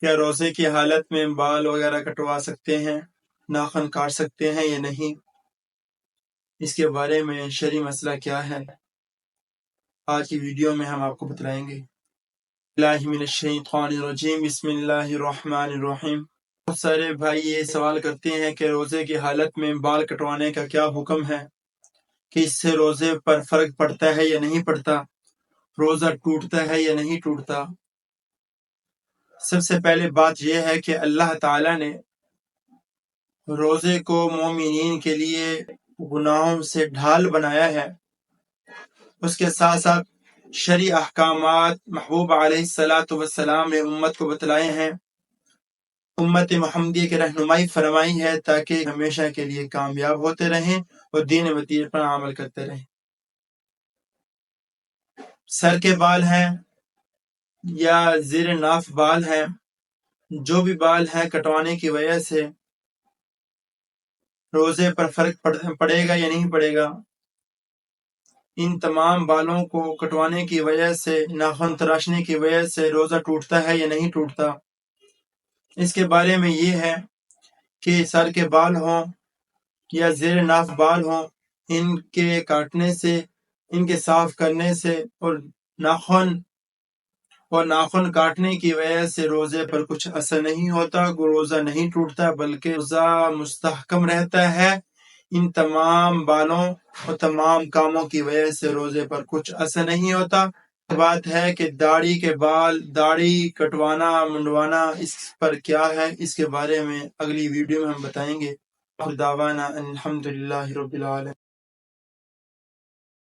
کیا روزے کی حالت میں بال وغیرہ کٹوا سکتے ہیں، ناخن کاٹ سکتے ہیں یا نہیں؟ اس کے بارے میں شرعی مسئلہ کیا ہے، آج کی ویڈیو میں ہم آپ کو بتلائیں گے۔ اللہ من الشیطان الرجیم، بسم اللہ الرحمن الرحیم۔ بہت سارے بھائی یہ سوال کرتے ہیں کہ روزے کی حالت میں بال کٹوانے کا کیا حکم ہے، کہ اس سے روزے پر فرق پڑتا ہے یا نہیں پڑتا، روزہ ٹوٹتا ہے یا نہیں ٹوٹتا۔ سب سے پہلے بات یہ ہے کہ اللہ تعالیٰ نے روزے کو مومنین کے لیے گناہوں سے ڈھال بنایا ہے، اس کے ساتھ ساتھ شرعی احکامات محبوب علیہ السلام نے امت کو بتلائے ہیں، امت محمدیہ کی رہنمائی فرمائی ہے تاکہ ہمیشہ کے لیے کامیاب ہوتے رہیں اور دین مطیر پر عمل کرتے رہیں۔ سر کے بال ہیں یا زیر ناف بال ہیں، جو بھی بال ہیں کٹوانے کی وجہ سے روزے پر فرق پڑے گا یا نہیں پڑے گا۔ ان تمام بالوں کو کٹوانے کی وجہ سے، ناخن تراشنے کی وجہ سے روزہ ٹوٹتا ہے یا نہیں ٹوٹتا۔ اس کے بارے میں یہ ہے کہ سر کے بال ہوں یا زیر ناف بال ہوں، ان کے کاٹنے سے، ان کے صاف کرنے سے اور ناخن کاٹنے کی وجہ سے روزے پر کچھ اثر نہیں ہوتا، روزہ نہیں ٹوٹتا بلکہ روزہ مستحکم رہتا ہے۔ ان تمام بالوں اور تمام کاموں کی وجہ سے روزے پر کچھ اثر نہیں ہوتا۔ بات ہے کہ داڑھی کے بال، داڑھی کٹوانا منڈوانا، اس پر کیا ہے، اس کے بارے میں اگلی ویڈیو میں ہم بتائیں گے۔ دعوانا الحمدللہ رب العالمین۔